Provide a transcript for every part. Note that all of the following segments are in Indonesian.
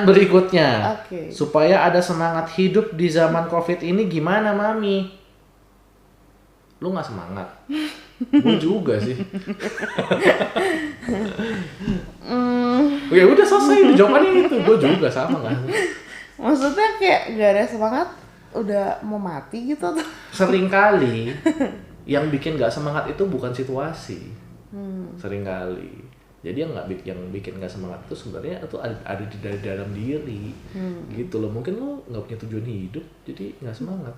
Berikutnya, Oke. supaya ada semangat hidup di zaman COVID ini gimana, Mami? Lu nggak semangat? Gue juga sih. Ya udah selesai, jawabannya itu. Gue juga sama kan. Maksudnya kayak gak ada semangat, udah mau mati gitu tuh. Seringkali yang bikin nggak semangat itu bukan situasi. Seringkali. Jadi yang bikin nggak semangat itu sebenarnya itu ada di dari dalam diri. Gitu loh. Mungkin lo nggak punya tujuan hidup, jadi nggak semangat.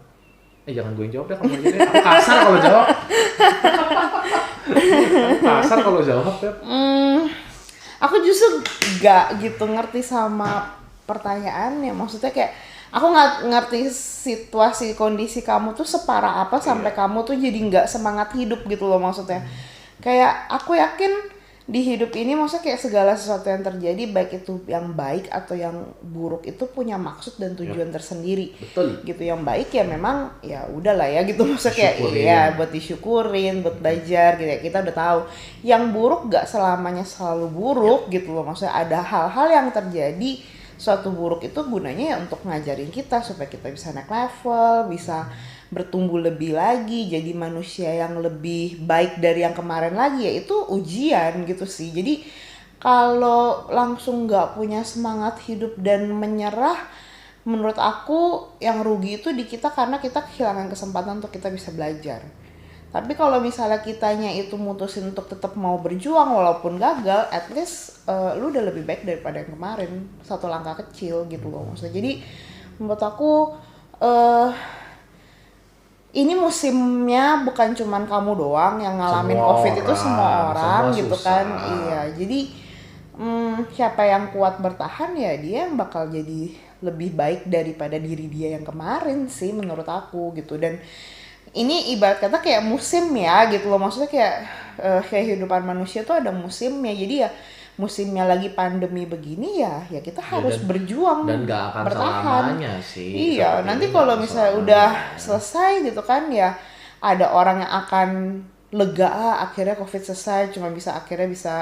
Jangan gue yang jawab deh, kamu aja deh. Aku kasar kalau jawab. Kasar kalau jawab ya. Aku justru gak gitu ngerti sama pertanyaannya. Maksudnya kayak aku nggak ngerti situasi kondisi kamu tuh separah apa sampai kamu tuh jadi nggak semangat hidup gitu loh maksudnya. Kayak aku yakin di hidup ini maksudnya kayak segala sesuatu yang terjadi baik itu yang baik atau yang buruk itu punya maksud dan tujuan tersendiri. Betul. Gitu, yang baik ya memang ya udahlah ya gitu, maksudnya kayak Disyukurin. iya buat disyukurin, buat belajar gitu ya, kita udah tahu. Yang buruk gak selamanya selalu buruk gitu loh, maksudnya ada hal-hal yang terjadi, suatu buruk itu gunanya ya untuk ngajarin kita supaya kita bisa naik level, bisa bertumbuh lebih lagi, jadi manusia yang lebih baik dari yang kemarin lagi, ya itu ujian gitu sih. Jadi kalau langsung nggak punya semangat hidup dan menyerah, menurut aku yang rugi itu di kita karena kita kehilangan kesempatan untuk kita bisa belajar. Tapi kalau misalnya kitanya itu mutusin untuk tetap mau berjuang walaupun gagal, at least lu udah lebih baik daripada yang kemarin, satu langkah kecil gitu loh maksudnya. Jadi menurut aku ini musimnya bukan cuman kamu doang yang ngalamin Semua COVID itu, semua orang semua gitu susah. kan. Iya, jadi siapa yang kuat bertahan ya dia yang bakal jadi lebih baik daripada diri dia yang kemarin sih menurut aku gitu. Dan ini ibarat kata kayak musim ya gitu loh, maksudnya kayak kehidupan manusia tuh ada musimnya. Jadi ya musimnya lagi pandemi begini ya kita harus berjuang dan gak akan bertahan. selamanya sih. Iya, Seperti nanti ini kalau gak akan misalnya selamanya. udah selesai gitu kan ya ada orang yang akan lega, akhirnya COVID selesai, cuma akhirnya bisa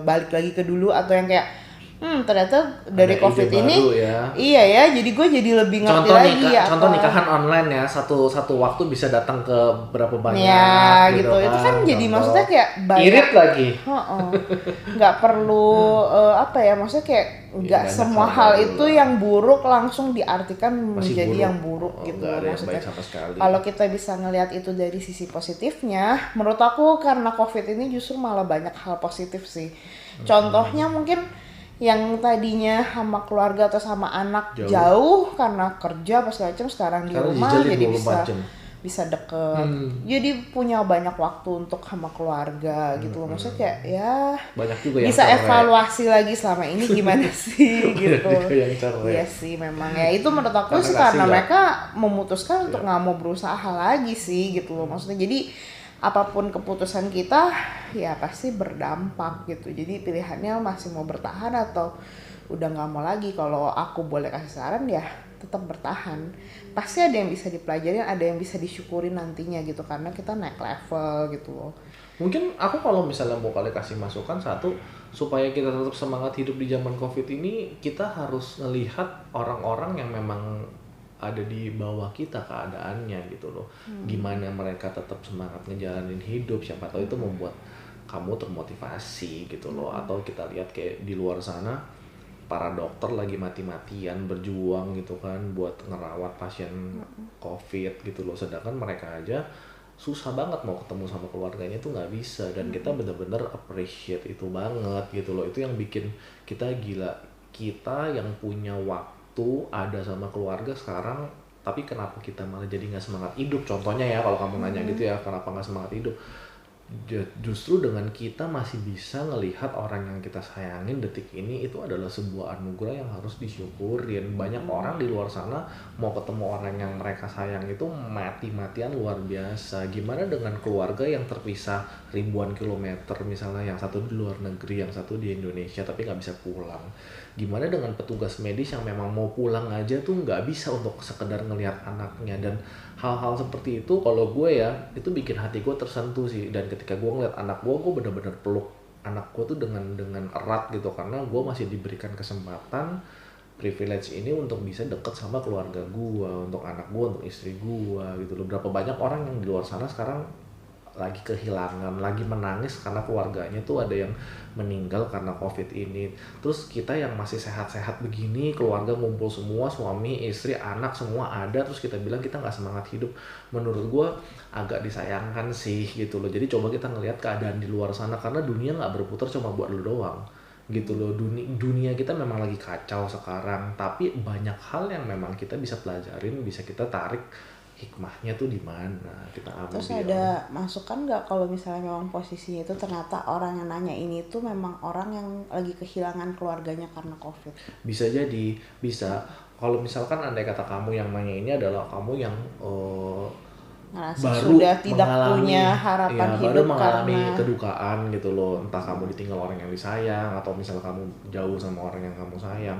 balik lagi ke dulu, atau yang kayak ternyata dari Ada COVID ide ini baru ya. iya ya, jadi gue jadi lebih ngerti Contoh lagi ya contoh apa. nikahan online ya, satu waktu bisa datang ke berapa banyak Ya gitu gitu, itu kan jadi contoh. maksudnya kayak banyak. Irit lagi. Nggak perlu apa ya, maksudnya kayak nggak banyak semua hal hal baru itu lah. yang buruk langsung diartikan Masih menjadi buruk. yang buruk gitu Nggak loh ada yang maksudnya. baik sama sekali. Kalau kita bisa ngelihat itu dari sisi positifnya, menurut aku karena COVID ini justru malah banyak hal positif sih. Contohnya mungkin yang tadinya sama keluarga atau sama anak jauh karena kerja apa segala macam, sekarang di Sekarang rumah dijalin jadi 24 jam. bisa deket. Jadi punya banyak waktu untuk sama keluarga gitu loh, maksudnya kayak ya Banyak juga yang bisa cerai. evaluasi lagi selama ini gimana sih gitu. juga yang cerai. Iya sih memang ya, itu menurut aku Karena sih kasih karena nggak- mereka memutuskan untuk nggak mau berusaha lagi sih gitu loh maksudnya. Jadi apapun keputusan kita ya pasti berdampak gitu. Jadi pilihannya masih mau bertahan atau udah nggak mau lagi. Kalau aku boleh kasih saran ya tetap bertahan. Pasti ada yang bisa dipelajarin, ada yang bisa disyukurin nantinya gitu, karena kita naik level gitu loh. Mungkin aku kalau misalnya mau kali kasih masukan satu, supaya kita tetap semangat hidup di zaman COVID ini, kita harus melihat orang-orang yang memang ada di bawah kita keadaannya gitu loh. Gimana mereka tetap semangat ngejalanin hidup, siapa tahu itu membuat kamu termotivasi gitu loh. Atau kita lihat kayak di luar sana para dokter lagi mati-matian berjuang gitu kan buat ngerawat pasien COVID gitu loh, sedangkan mereka aja susah banget mau ketemu sama keluarganya tuh nggak bisa. Dan kita bener-bener appreciate itu banget gitu loh. Itu yang bikin kita gila, kita yang punya waktu ada sama keluarga sekarang, tapi kenapa kita malah jadi nggak semangat hidup. Contohnya ya kalau kamu nanya gitu ya, kenapa nggak semangat hidup, justru dengan kita masih bisa ngelihat orang yang kita sayangin detik ini, itu adalah sebuah anugerah yang harus disyukurin. Banyak orang di luar sana mau ketemu orang yang mereka sayang itu mati-matian luar biasa. Gimana dengan keluarga yang terpisah ribuan kilometer, misalnya yang satu di luar negeri, yang satu di Indonesia tapi nggak bisa pulang. Gimana dengan petugas medis yang memang mau pulang aja tuh nggak bisa untuk sekedar ngelihat anaknya. Dan hal-hal seperti itu kalau gue ya, itu bikin hati gue tersentuh sih. Dan ketika gue ngeliat anak gue bener-bener peluk anak gue tuh dengan erat gitu, karena gue masih diberikan kesempatan privilege ini untuk bisa deket sama keluarga gua, untuk anak gua, untuk istri gua gitu loh. Berapa banyak orang yang di luar sana sekarang lagi kehilangan, lagi menangis karena keluarganya tuh ada yang meninggal karena COVID ini. Terus kita yang masih sehat-sehat begini, keluarga ngumpul semua, suami, istri, anak semua ada, terus kita bilang kita nggak semangat hidup. Menurut gua agak disayangkan sih gitu loh. Jadi coba kita ngelihat keadaan di luar sana, karena dunia nggak berputar cuma buat lu doang gitu loh. Dunia kita memang lagi kacau sekarang, tapi banyak hal yang memang kita bisa pelajarin, bisa kita tarik hikmahnya tuh di mana, kita Terus ambil. ada masukan nggak kalau misalnya memang posisinya itu ternyata orang yang nanya ini tuh memang orang yang lagi kehilangan keluarganya karena COVID? Bisa jadi, bisa. Kalau misalkan andai kata kamu yang nanya ini adalah kamu yang Ngerasa baru sudah tidak punya mengalami, harapan ya baru hidup mengalami karena kedukaan gitu loh, entah kamu ditinggal orang yang disayang atau misal kamu jauh sama orang yang kamu sayang.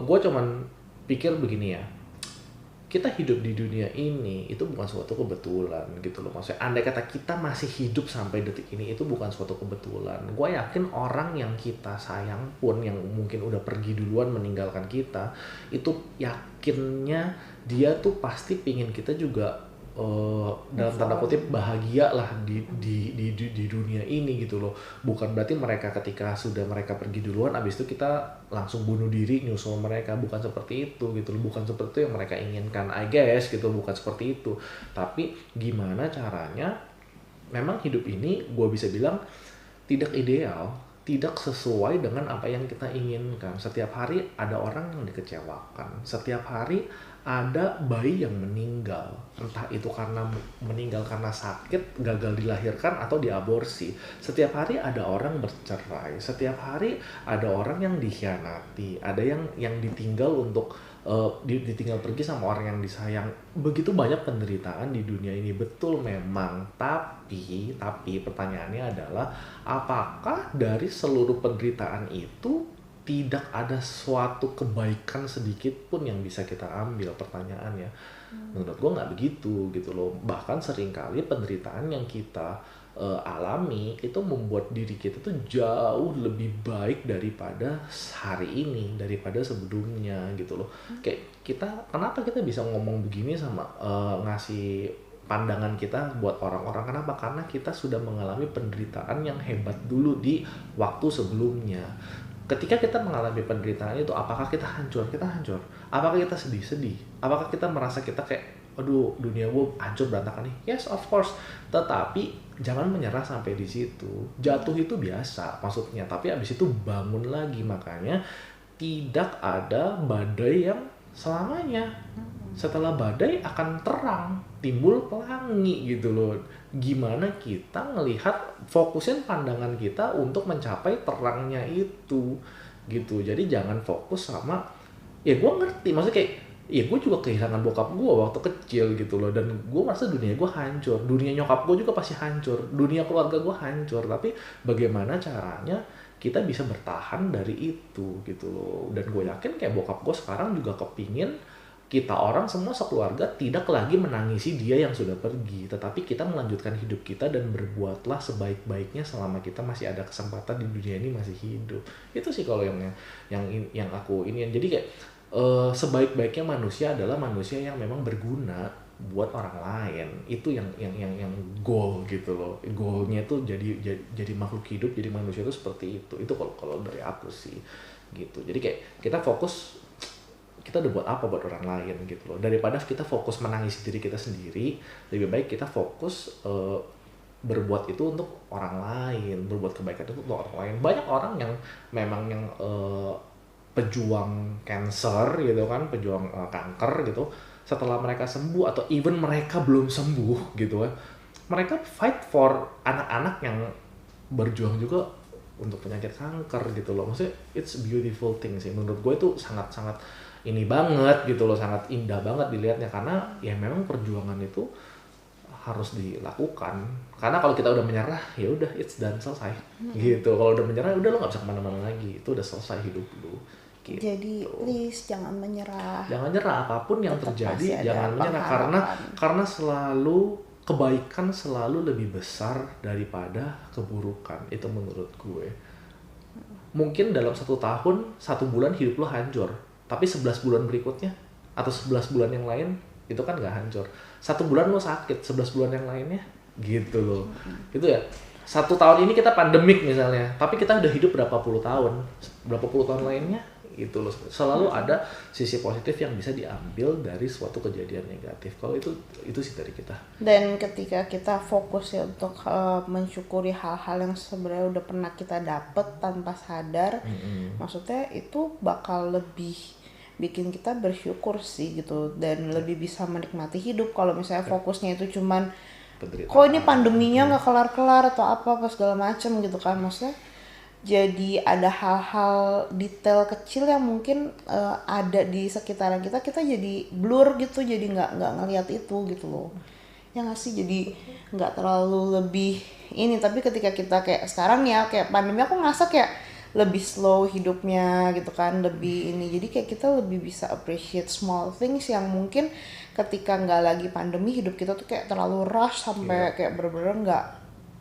Gue cuman pikir begini ya, kita hidup di dunia ini itu bukan suatu kebetulan gitu loh. Maksudnya andai kata kita masih hidup sampai detik ini itu bukan suatu kebetulan. Gue yakin orang yang kita sayang pun, yang mungkin udah pergi duluan meninggalkan kita, itu yakinnya dia tuh pasti pingin kita juga dalam tanda kutip bahagia lah di dunia ini gitu loh. Bukan berarti mereka ketika sudah mereka pergi duluan abis itu kita langsung bunuh diri nyusul mereka, bukan seperti itu gitu loh. Bukan seperti itu yang mereka inginkan, I guess gitu, bukan seperti itu. Tapi gimana caranya, memang hidup ini gue bisa bilang tidak ideal, tidak sesuai dengan apa yang kita inginkan. Setiap hari ada orang yang dikecewakan, setiap hari ada bayi yang meninggal, entah itu karena meninggal karena sakit, gagal dilahirkan, atau diaborsi. Setiap hari ada orang bercerai, setiap hari ada orang yang dikhianati, ada yang ditinggal untuk ditinggal pergi sama orang yang disayang. Begitu banyak penderitaan di dunia ini, betul memang. Tapi pertanyaannya adalah, apakah dari seluruh penderitaan itu tidak ada suatu kebaikan sedikit pun yang bisa kita ambil? Pertanyaannya, menurut gue nggak begitu gitu loh. Bahkan seringkali penderitaan yang kita alami itu membuat diri kita tuh jauh lebih baik daripada hari ini, daripada sebelumnya gitu loh. Kayak kita, kenapa kita bisa ngomong begini sama ngasih pandangan kita buat orang-orang, kenapa? Karena kita sudah mengalami penderitaan yang hebat dulu di waktu sebelumnya. Ketika kita mengalami penderitaan itu, apakah kita hancur? Kita hancur. Apakah kita sedih? Apakah kita merasa kita kayak, aduh dunia gue hancur berantakan nih? Yes, of course. Tetapi jangan menyerah sampai di situ. Jatuh itu biasa maksudnya, tapi abis itu bangun lagi. Makanya tidak ada badai yang selamanya. Setelah badai akan terang, timbul pelangi gitu loh. Gimana kita ngelihat, fokusin pandangan kita untuk mencapai terangnya itu gitu. Jadi jangan fokus sama, ya gue ngerti maksudnya kayak, ya gue juga kehilangan bokap gue waktu kecil gitu loh, dan gue merasa dunia gue hancur, dunia nyokap gue juga pasti hancur, dunia keluarga gue hancur. Tapi bagaimana caranya kita bisa bertahan dari itu gitu loh. Dan gue yakin kayak bokap gue sekarang juga kepingin kita orang semua sekeluarga tidak lagi menangisi dia yang sudah pergi, tetapi kita melanjutkan hidup kita dan berbuatlah sebaik-baiknya selama kita masih ada kesempatan di dunia ini, masih hidup. Itu sih kalau yang aku ini. Jadi kayak sebaik-baiknya manusia adalah manusia yang memang berguna buat orang lain. Itu yang goal gitu loh. Goalnya tuh jadi makhluk hidup, jadi manusia itu seperti itu. Itu kalau dari aku sih gitu. Jadi kayak kita fokus, kita udah buat apa buat orang lain gitu loh. Daripada kita fokus menangisi diri kita sendiri, lebih baik kita fokus berbuat itu untuk orang lain, berbuat kebaikan itu untuk orang lain. Banyak orang yang memang yang pejuang cancer gitu kan, pejuang kanker gitu, setelah mereka sembuh atau even mereka belum sembuh gitu kan, mereka fight for anak-anak yang berjuang juga untuk penyakit kanker gitu loh. Maksudnya it's a beautiful thing sih menurut gue. Itu sangat-sangat ini banget gitu loh, sangat indah banget dilihatnya, karena ya memang perjuangan itu harus dilakukan. Karena kalau kita udah menyerah, ya udah it's done, selesai gitu. Kalau udah menyerah, udah lo nggak bisa kemana-mana lagi, itu udah selesai hidup lo gitu. Jadi please jangan menyerah. Jangan nyerah, apapun yang Tetap terjadi masih ada jangan menyerah, karena selalu kebaikan selalu lebih besar daripada keburukan. Itu menurut gue mungkin dalam 1 tahun 1 bulan hidup lo hancur, tapi 11 bulan berikutnya atau 11 bulan yang lain itu kan nggak hancur. 1 bulan lo sakit, 11 bulan yang lainnya gitu loh. Itu ya, 1 tahun ini kita pandemik misalnya, tapi kita udah hidup berapa puluh tahun lainnya gitu loh. Selalu ada sisi positif yang bisa diambil dari suatu kejadian negatif. Kalau itu sih dari kita. Dan ketika kita fokus ya untuk mensyukuri hal-hal yang sebenarnya udah pernah kita dapet tanpa sadar, maksudnya itu bakal lebih bikin kita bersyukur sih gitu, dan lebih bisa menikmati hidup. Kalau misalnya fokusnya itu cuman kok ini pandeminya nggak kelar-kelar atau apa segala macem gitu kan, maksudnya jadi ada hal-hal detail kecil yang mungkin ada di sekitaran kita jadi blur gitu, jadi nggak ngelihat itu gitu loh ya nggak sih. Jadi nggak terlalu lebih ini, tapi ketika kita kayak sekarang ya kayak pandemi, aku ngerasa kayak lebih slow hidupnya gitu kan, lebih ini, jadi kayak kita lebih bisa appreciate small things yang mungkin ketika nggak lagi pandemi hidup kita tuh kayak terlalu rush sampai kayak bener-bener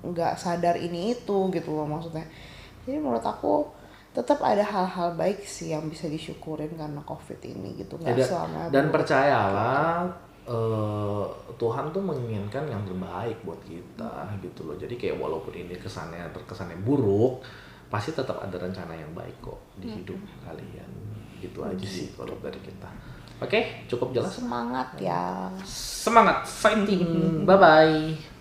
nggak sadar ini itu gitu loh maksudnya. Jadi menurut aku tetap ada hal-hal baik sih yang bisa disyukurin karena COVID ini gitu, nggak selama. Dan percayalah Tuhan tuh menginginkan yang terbaik buat kita gitu loh. Jadi kayak walaupun ini terkesannya buruk, pasti tetap ada rencana yang baik kok di hidup kalian. Gitu aja sih kalau dari kita. Oke, cukup jelas. Semangat ya. Semangat fighting. Bye bye.